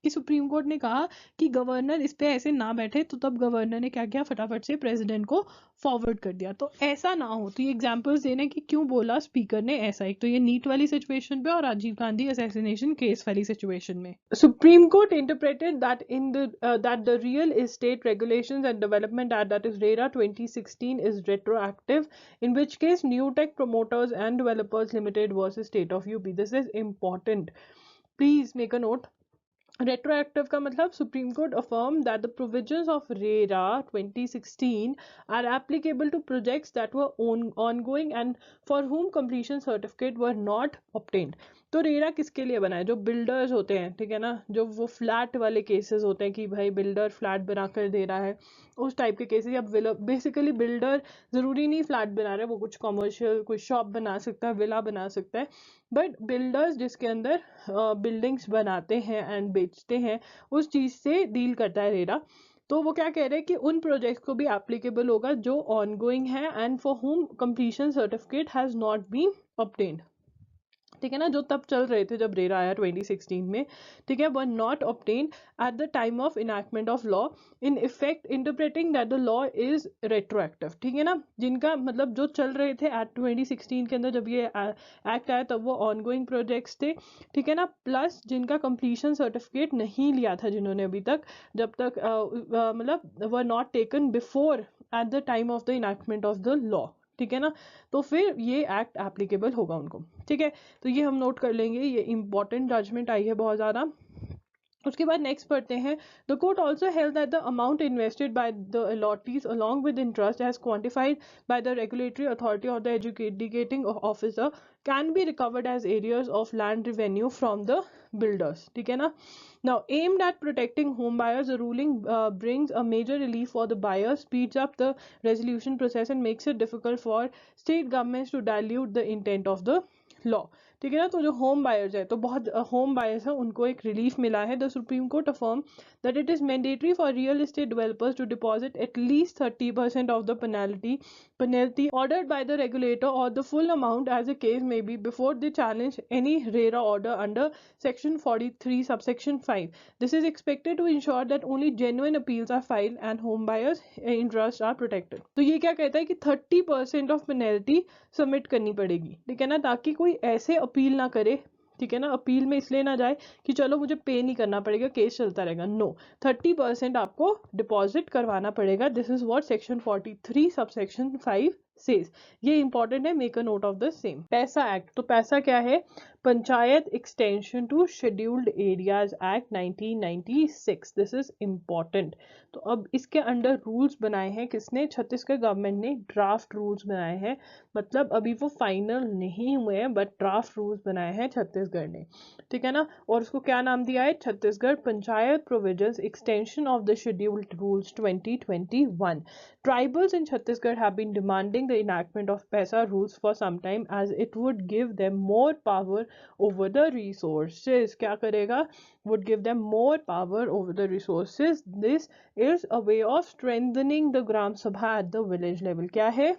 कि सुप्रीम कोर्ट ने कहा कि गवर्नर इस पे ऐसे ना बैठे, तो तब गवर्नर ने क्या किया, फटाफट से प्रेसिडेंट को फॉरवर्ड कर दिया। तो ऐसा ना हो, तो ये एग्जांपल्स देने कि क्यों बोला स्पीकर ने ऐसा। एक तो ये नीट वाली सिचुएशन पे और राजीव गांधी असैसिनेशन केस वाली सिचुएशन में। Supreme court interpreted that in the that the Real Estate Regulations and Development Act, that is RERA 2016, is retroactive, in which case New Tech Promoters and Developers Limited versus State of UP. This is important. Please make a note. Retroactive का मतलब Supreme Court affirmed that the provisions of RERA 2016 are applicable to projects that were ongoing and for whom completion certificate were not obtained. तो रेरा किसके लिए बना है, जो बिल्डर्स होते हैं, ठीक है ना, जो वो फ्लैट वाले केसेस होते हैं कि भाई बिल्डर फ्लैट बनाकर दे रहा है, उस टाइप के केसेस। या बेसिकली बिल्डर जरूरी नहीं फ्लैट बना रहे, वो कुछ कमर्शियल कोई शॉप बना सकता है, विला बना सकता है, बट बिल्डर्स जिसके अंदर बिल्डिंग्स बनाते हैं एंड बेचते हैं, उस चीज से डील करता है रेरा। तो वो क्या कह रहे हैं कि उन प्रोजेक्ट्स को भी एप्लीकेबल होगा जो ऑनगोइंग है and for whom completion certificate has not been obtained, ठीक है ना, जो तब चल रहे थे जब रेरा आया 2016 में, ठीक है, were not obtain at the time of enactment of law, in effect interpreting that the law is retroactive, ठीक है ना। जिनका मतलब जो चल रहे थे एट 2016 के अंदर जब ये एक्ट आया तब वो ऑनगोइंग प्रोजेक्ट्स थे, ठीक है ना, प्लस जिनका कंप्लीशन सर्टिफिकेट नहीं लिया था जिन्होंने अभी तक, जब तक मतलब were not taken before at the time of the enactment of the law, ठीक है ना, तो फिर ये एक्ट एप्लीकेबल होगा उनको, ठीक है। तो ये हम नोट कर लेंगे, ये इंपॉर्टेंट जजमेंट आई है बहुत ज़्यादा। उसके बाद नेक्स्ट पढ़ते हैं। The court also held that the amount invested by the allottees along with interest as quantified by the regulatory authority और the adjudicating officer can be recovered as arrears of land revenue from the builders, ठीक है ना। Now, aimed at protecting home buyers, the ruling brings a major relief for the buyers, speeds up the resolution process and makes it difficult for state governments to dilute the intent of the law, ठीक है ना। तो जो होम बायर्स है, तो बहुत होम बायर्स है, उनको एक रिलीफ मिला है। The supreme court affirm that it is mandatory for real estate developers to deposit at least 30% of the penalty ordered by the regulator or the full amount as the case may be before they challenge any RERA order under section 43 subsection 5. This is expected to ensure that only genuine appeals are filed and home buyers interests are protected. तो ये क्या कहता है कि 30% ऑफ पेनल्टी सबमिट करनी पड़ेगी, ठीक है ना, ताकि कोई ऐसे अपील ना करे, ठीक है ना, अपील में इसलिए ना जाए कि चलो मुझे पे नहीं करना पड़ेगा, केस चलता रहेगा। नो, 30% आपको डिपॉजिट करवाना पड़ेगा। This is what section 43 subsection 5 says. ये इंपॉर्टेंट है, make a note of the same. PESA act, तो पैसा क्या है, panchayat extension to scheduled areas act 1996। This is important. तो अब इसके अंडर रूल्स बनाए हैं किसने, छत्तीसगढ़ गवर्नमेंट ने ड्राफ्ट रूल्स बनाए हैं, मतलब अभी वो फाइनल नहीं हुए हैं बट ड्राफ्ट रूल्स बनाए हैं छत्तीसगढ़ ने, ठीक है ना। और उसको क्या नाम दिया है, Chhattisgarh panchayat provisions extension of the scheduled rules 2021। Tribals in Chhattisgarh have been demanding the enactment of PESA rules for some time as it would give them more power over the resources. क्या करेगा, would give them more power over the resources. This is a way of strengthening the Gram Sabha at the village level. क्या है,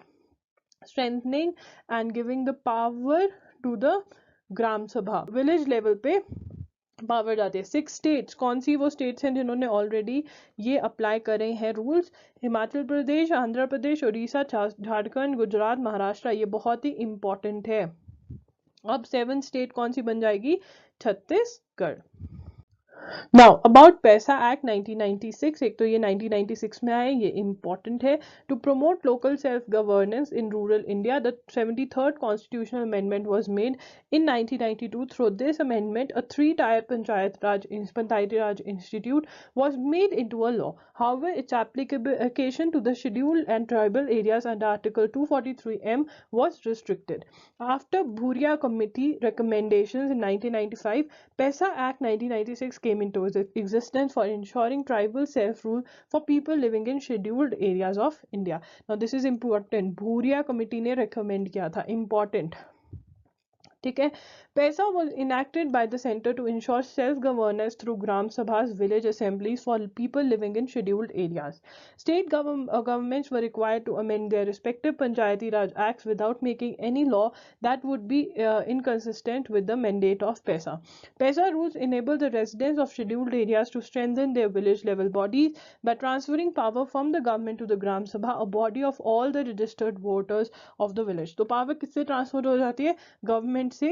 strengthening and giving the power to the Gram Sabha, village level पे पावर जाती है। 6 स्टेट्स, कौन सी वो स्टेट्स हैं जिन्होंने ऑलरेडी ये अप्लाई करे हैं रूल्स, हिमाचल प्रदेश, आंध्र प्रदेश, उड़ीसा, झारखंड, गुजरात, महाराष्ट्र। ये बहुत ही इंपॉर्टेंट है। अब 7 स्टेट कौन सी बन जाएगी, छत्तीसगढ़। नाउ अबाउट पैसा एक्ट 1996, एक तो ये 1996 में आए, ये इंपॉर्टेंट है। To promote local self governance in rural India, the 73rd constitutional amendment was made in 1992. Through this amendment a 3-tier Panchayati Raj institute was made into a law. However, its application to the scheduled and tribal areas under Article 243M was restricted. After Bhuria Committee recommendations in 1995, PESA Act 1996 came into existence for ensuring tribal self-rule for people living in scheduled areas of India. Now this is important. Bhuria committee ने recommend किया था, important. ठीक है। पैसा was enacted by the center to ensure self-governance through gram sabhas, village assemblies for people living in scheduled areas. State governments were required to amend their respective Panchayati Raj acts without making any law that would be inconsistent with the mandate of PESA. PESA rules enable the residents of scheduled areas to strengthen their village level bodies by transferring power from the government to the gram sabha, a body of all the registered voters of the village. तो पावर किससे ट्रांसफर हो जाती है? गवर्नमेंट से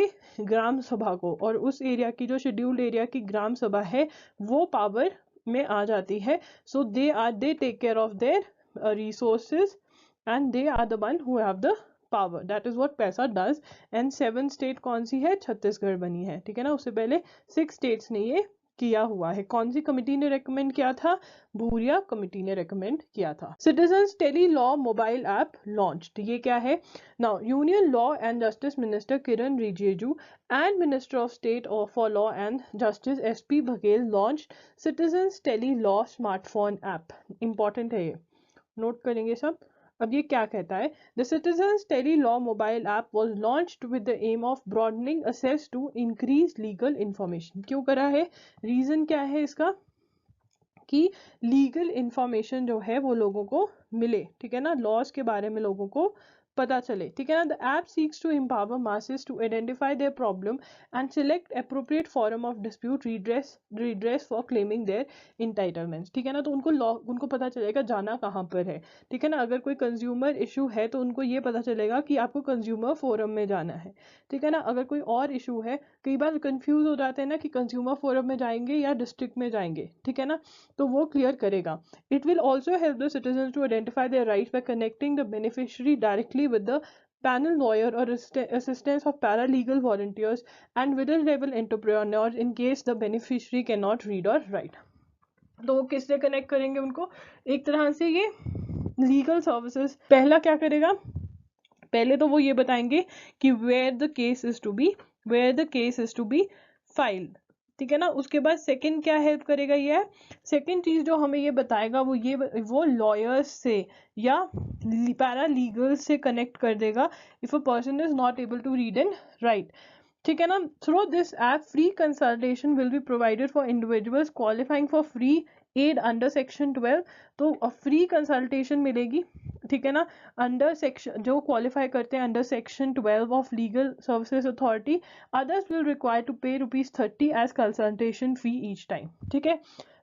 ग्राम सभा को, और उस एरिया की जो शेड्यूल्ड एरिया की ग्राम सभा है वो पावर में आ जाती है. So they take care of their resources and they are the one who have the power. That is what पैसा डज. एंड 7 स्टेट कौन सी है? छत्तीसगढ़ बनी है. ठीक है ना. उससे पहले 6 स्टेट्स ने ये किया हुआ है. कौन सी कमिटी ने रेकमेंड किया था? भूरिया कमिटी ने रेकमेंड किया था. Citizens tele law mobile app launched. ये क्या है? Now union law and justice minister Kiran Rijiju and Minister of State for Law and Justice SP Baghel launched Citizens Tele Law Smartphone App. Important है ये, नोट करेंगे सब. अब ये क्या कहता है? The Citizens Tele Law mobile app was launched with the aim of broadening access to increase legal information. क्यों करा है? रीजन क्या है इसका? कि लीगल इंफॉर्मेशन जो है वो लोगों को मिले. ठीक है ना. लॉज के बारे में लोगों को पता चले. ठीक है ना. The app seeks to empower masses to identify their problem and select appropriate forum of dispute redress for claiming their entitlements. ठीक है ना. तो उनको पता चलेगा जाना कहाँ पर है. ठीक है ना. अगर कोई कंज्यूमर इशू है तो उनको ये पता चलेगा कि आपको कंज्यूमर फोरम में जाना है. ठीक है ना. अगर कोई और इशू है, कई बार कंफ्यूज हो जाते हैं ना कि कंज्यूमर फोरम में जाएंगे या डिस्ट्रिक्ट में जाएंगे. ठीक है ना. तो वो क्लियर करेगा. It will also help the citizens to identify their rights by connecting the beneficiary directly with the panel lawyer or assistance of paralegal volunteers and middle level entrepreneurs in case the beneficiary cannot read or write. तो वो किससे कनेक्ट करेंगे उनको? एक तरह से ये लीगल सर्विसेज. पहला क्या करेगा? पहले तो वो ये बताएंगे कि where the case is to be filed. ठीक है ना. उसके बाद सेकंड क्या हेल्प करेगा? ये है सेकंड चीज जो हमें ये बताएगा वो लॉयर्स से या पैरा लीगल से कनेक्ट कर देगा if a person is not able to read and write. ठीक है ना. Through this app free consultation will be provided for individuals qualifying for free aid under section 12. तो फ्री कंसल्टेशन मिलेगी. ठीक है ना. अंडर सेक्शन जो क्वालिफाई करते हैं under section 12 of legal services authority, others will require to pay ₹30 as consultation fee each time. ठीक है.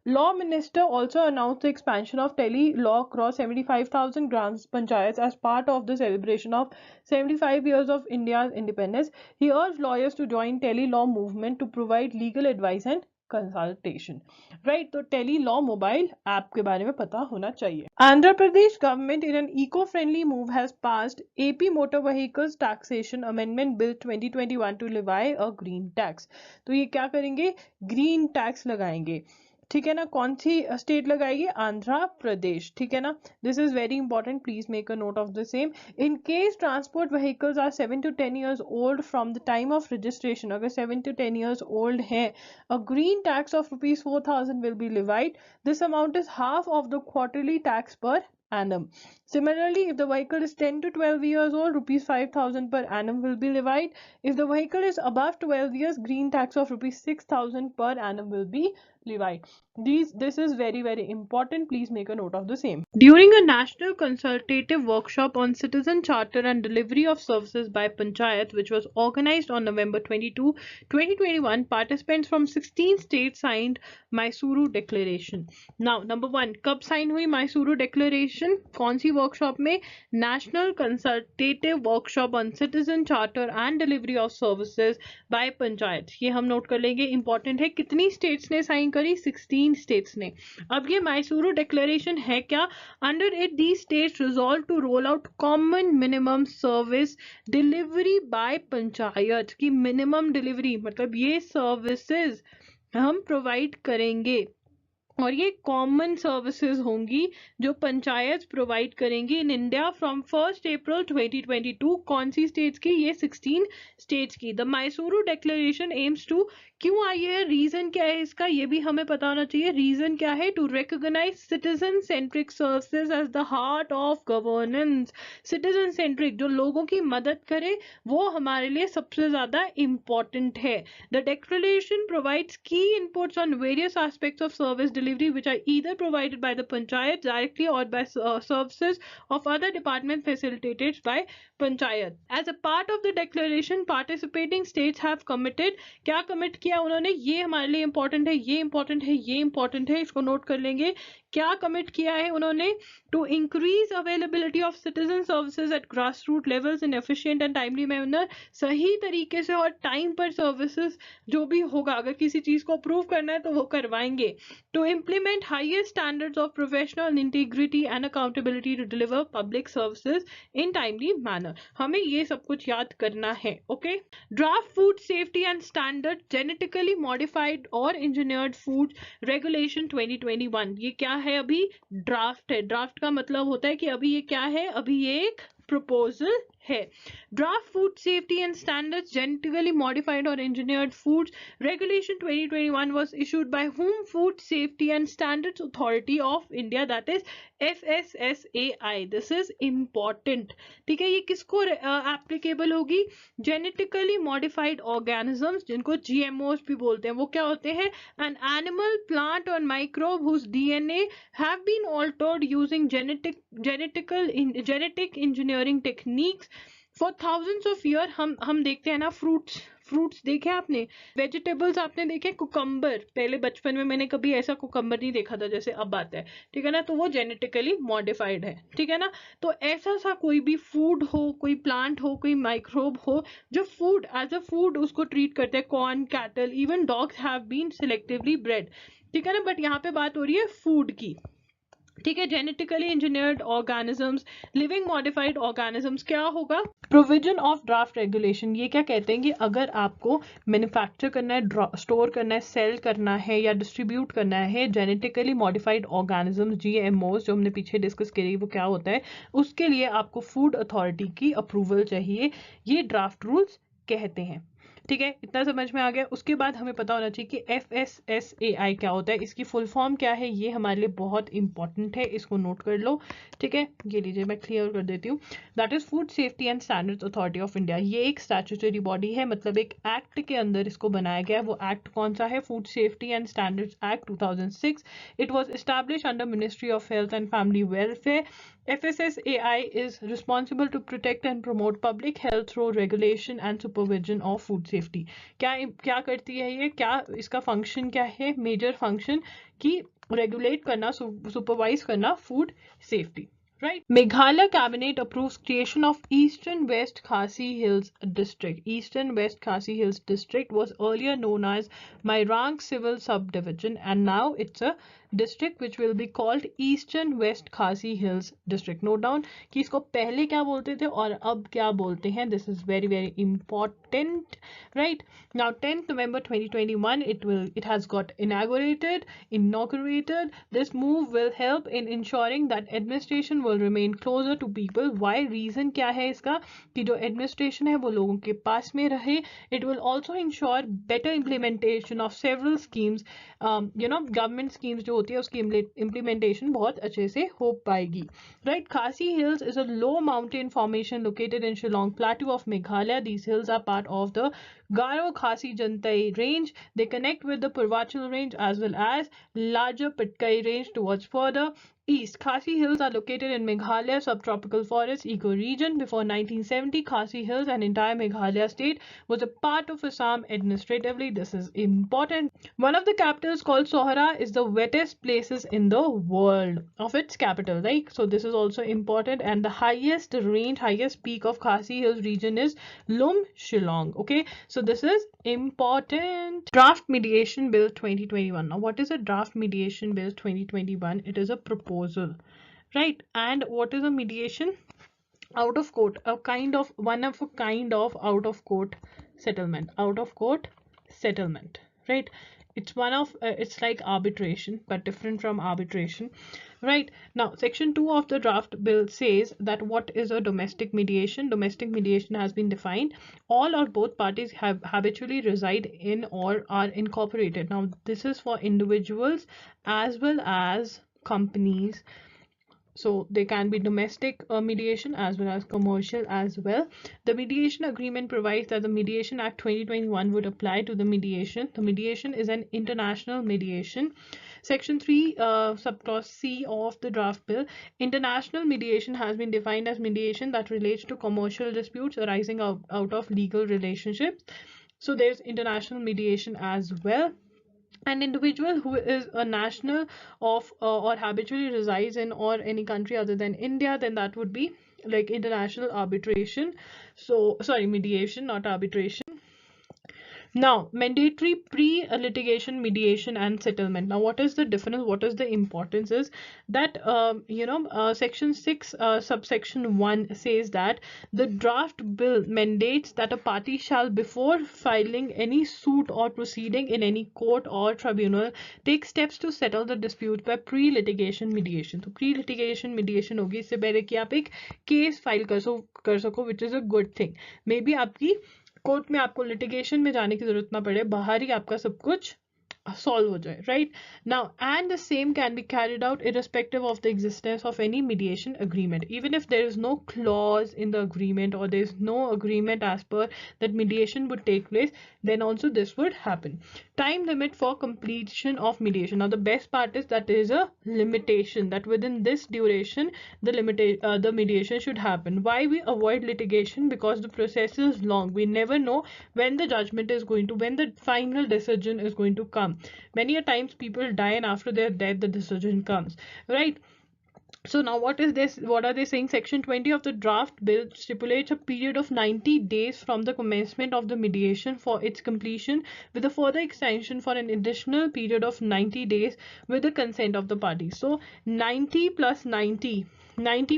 Law Minister also announced the expansion of tele law across 75,000 gram panchayats as part of the celebration of 75 years of India's independence. He urged lawyers to join tele law movement to provide legal advice and consultation. Right. तो टेली लॉ मोबाइल ऐप के बारे में पता होना चाहिए. Andhra Pradesh government in an eco friendly move has passed AP motor vehicles taxation amendment bill 2021 to levy a green tax. तो ये क्या करेंगे? ग्रीन टैक्स लगाएंगे. ठीक है ना. कौन सी स्टेट लगाएगी? आंध्र प्रदेश. ठीक है ना. This is very important. Please make a note of the same. In case transport vehicles are 7 to 10 years old from the time of registration, अगर 7 to 10 years old है, a green tax of ₹4,000 will be levied. This amount is half of the quarterly tax per annum. Similarly, if the vehicle is 10 to 12 years old, ₹5,000 per annum will be levied. If the vehicle is above 12 years, green tax of ₹6,000 per annum will be levied. This is very, very important. Please make a note of the same. During a national consultative workshop on citizen charter and delivery of services by Panchayat, which was organized on November 22, 2021, participants from 16 states signed Mysuru Declaration. Now, number 1, कब sign हुई Mysuru Declaration? कौन सी वर्कशॉप में? National consultative workshop on citizen charter and delivery of services by panchayat. ये हम नोट कर लेंगे. इंपॉर्टेंट है. कितनी स्टेट्स ने साइन साइन करी 16 स्टेट्स ने। अब ये मैसूरू डिक्लेरेशन है क्या? Under it the states resolve to roll out common minimum service delivery by panchayat की मिनिमम डिलीवरी मतलब ये सर्विसेज हम प्रोवाइड करेंगे और ये कॉमन सर्विसेज होंगी जो पंचायत प्रोवाइड करेंगी इन इंडिया फ्रॉम 1 अप्रैल 2022। कौन सी स्टेट्स की? ये 16 स्टेट्स की। The Mysuru declaration aims to, क्यों आई है, रीजन क्या है इसका, ये भी हमें पता होना चाहिए। रीजन क्या है? To recognise citizen centric services as the heart of governance. Citizen centric, जो लोगों की मदद करे, वो हमारे लिए सबसे ज्यादा इंपॉर्टेंट है। द डिक्लेरेशन प्रोवाइड्स की inputs on various aspects of service delivery which are either provided by the panchayat directly or by services of other departments facilitated by panchayat. As a part of the declaration, participating states have committed, क्या commit किया उन्होंने? ये हमारे लिए important है, ये important है, ये important है, इसको note कर लेंगे। क्या commit किया है उन्होंने? To increase availability of citizen services at grassroots levels in efficient and timely manner, सही तरीके से और टाइम पर सर्विसेज जो भी होगा, अगर किसी चीज को अप्रूव करना है तो वो करवाएंगे। To implement higher standards of professional integrity and accountability to deliver public services in timely manner. हमें ये सब कुछ याद करना है, okay? Draft Food Safety and Standard Genetically Modified or Engineered Food Regulation 2021. ये क्या है? अभी ड्राफ्ट है। ड्राफ्ट का मतलब होता है कि अभी ये क्या है? अभी ये एक प्रपोजल है। Draft food safety and standards genetically modified और engineered foods regulation 2021 was issued by whom? Food safety and standards authority of India, that is FSSAI. This is important, ठीक है। ये किसको एप्लीकेबल होगी? जेनेटिकली मॉडिफाइड ऑर्गेनिजम्स, जिनको GMOs भी बोलते हैं। वो क्या होते हैं? एन एनिमल, प्लांट और microbe whose DNA have been altered using genetic engineering techniques for thousands of years. हम देखते हैं ना फ्रूट्स देखे आपने, वेजिटेबल्स आपने देखे, कुकम्बर, पहले बचपन में मैंने कभी ऐसा कुकम्बर नहीं देखा था जैसे अब आता है, ठीक है ना, तो वो जेनेटिकली मॉडिफाइड है, ठीक है ना। तो ऐसा सा कोई भी फूड हो, कोई प्लांट हो, कोई माइक्रोब हो, जो फूड एज अ फूड उसको ट्रीट करते हैं। Corn, cattle, even dogs have been selectively bred, ठीक है ना, बट यहाँ पे बात हो रही है फूड की, ठीक है। Genetically engineered organisms, living modified organisms, क्या होगा? Provision of draft regulation. ये क्या कहते हैं कि अगर आपको मैन्युफैक्चर करना है, स्टोर करना है, सेल करना है या डिस्ट्रीब्यूट करना है जेनेटिकली मॉडिफाइड ऑर्गेनिजम्स, GMOs, जो हमने पीछे डिस्कस करी, वो क्या होता है, उसके लिए आपको फूड अथॉरिटी की अप्रूवल चाहिए। ये ड्राफ्ट रूल्स कहते हैं, ठीक है। इतना समझ में आ गया। उसके बाद हमें पता होना चाहिए कि FSSAI क्या होता है, इसकी फुल फॉर्म क्या है, ये हमारे लिए बहुत इंपॉर्टेंट है, इसको नोट कर लो, ठीक है। ये लीजिए, मैं क्लियर कर देती हूँ। That is food safety and standards authority of India. ये एक स्टैट्यूटरी बॉडी है, मतलब एक एक्ट के अंदर इसको बनाया गया है। वो एक्ट कौन सा है? Food safety and standards act 2006। It was establish under ministry of health and family welfare. FSSAI is responsible to protect and promote public health through regulation and supervision of food safety. क्या करती है ये? क्या इसका फंक्शन क्या है? मेजर फंक्शन कि रेगुलेट करना, सुपरवाइज करना food safety, right? Meghalaya cabinet approves creation of Eastern West Khasi Hills District. Eastern West Khasi Hills District was earlier known as Mairang Civil Subdivision, and now it's a district which will be called Eastern West Khasi Hills District. Note down कि इसको पहले क्या बोलते थे और अब क्या बोलते हैं. This is very very important, right? Now 10th November 2021 it has got inaugurated. This move will help in ensuring that administration will remain closer to people. Why? Reason क्या है इसका कि जो administration है वो लोगों के पास में रहे. It will also ensure better implementation of several schemes. Government schemes जो होती है उसकी implementation बहुत अच्छे से हो पाएगी. Right? Khasi Hills is a low mountain formation located in Shillong Plateau of Meghalaya. These hills are part of the Garo Khasi Jantai range. They connect with the Purvachal range as well as larger Pitkai range towards further East. Khasi Hills are located in Meghalaya subtropical forest ecoregion. Before 1970, Khasi Hills, an entire Meghalaya state, was a part of Assam administratively. This is important. One of the capitals called Sohra is the wettest places in the world of its capital, right? So this is also important. And the highest range, highest peak of Khasi Hills region is Lum Shillong. Okay, so this is important. Draft Mediation Bill 2021. Now, what is a Draft Mediation Bill 2021? It is a proposal, right? And what is a mediation? Out of court, a kind of out of court settlement. Out of court settlement, right? It's one of it's like arbitration, but different from arbitration, right? Now, section 2 of the draft bill says that what is a domestic mediation. Domestic mediation has been defined: all or both parties have habitually reside in or are incorporated. Now, this is for individuals as well as companies. So they can be domestic mediation as well as commercial as well. The mediation agreement provides that the Mediation Act 2021 would apply to the mediation. The mediation is an international mediation. Section 3, subclause C of the draft bill. International mediation has been defined as mediation that relates to commercial disputes arising out of legal relationships. So there's international mediation as well. An individual who is a national of or habitually resides in or any country other than India, then that would be like international arbitration. So sorry, mediation, not arbitration. Now, mandatory pre-litigation mediation and settlement. Now, what is the difference? What is the importance is that, section 6, subsection 1 says that the draft bill mandates that a party shall, before filing any suit or proceeding in any court or tribunal, take steps to settle the dispute by pre-litigation mediation. So, pre-litigation mediation होगी इससे पहले कि आप एक केस फाइल कर सको, which is a good thing. Maybe आपकी कोर्ट में आपको लिटिगेशन में जाने की जरूरत ना पड़े, बाहर ही आपका सब कुछ solve हो जाए, right? Now, and the same can be carried out irrespective of the existence of any mediation agreement. Even if there is no clause in the agreement or there is no agreement as per that mediation would take place, then also this would happen. Time limit for completion of mediation. Now, the best part is that there is a limitation that within this duration, the mediation should happen. Why we avoid litigation? Because the process is long. We never know when the judgment is going to, when the final decision is going to come. Many a times people die and after their death the decision comes, right? So now what is this? What are they saying? Section 20 of the draft bill stipulates a period of 90 days from the commencement of the mediation for its completion, with a further extension for an additional period of 90 days with the consent of the parties. So 90 plus 90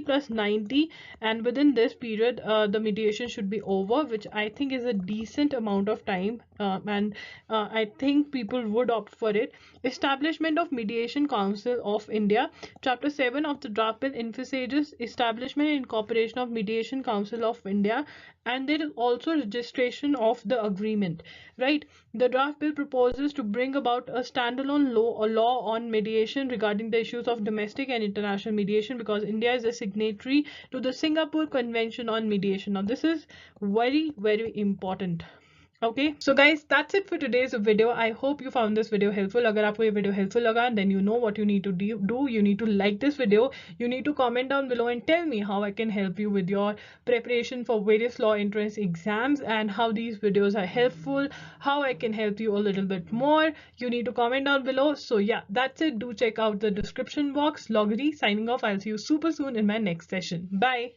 plus 90, and within this period the mediation should be over, which I think is a decent amount of time, and I think people would opt for it. Establishment of Mediation Council of India. Chapter 7 of the draft bill emphasizes establishment and incorporation of Mediation Council of India, and there is also registration of the agreement, right? The draft bill proposes to bring about a standalone law on mediation regarding the issues of domestic and international mediation, because India is a signatory to the Singapore Convention on Mediation. Now, this is very, very important. Okay, so guys, that's it for today's video. I hope you found this video helpful. अगर आपको ये video helpful लगा, then you know what you need to do. You need to like this video. You need to comment down below and tell me how I can help you with your preparation for various law entrance exams and how these videos are helpful, how I can help you a little bit more. You need to comment down below. So yeah, that's it. Do check out the description box. Logri signing off. I'll see you super soon in my next session. Bye.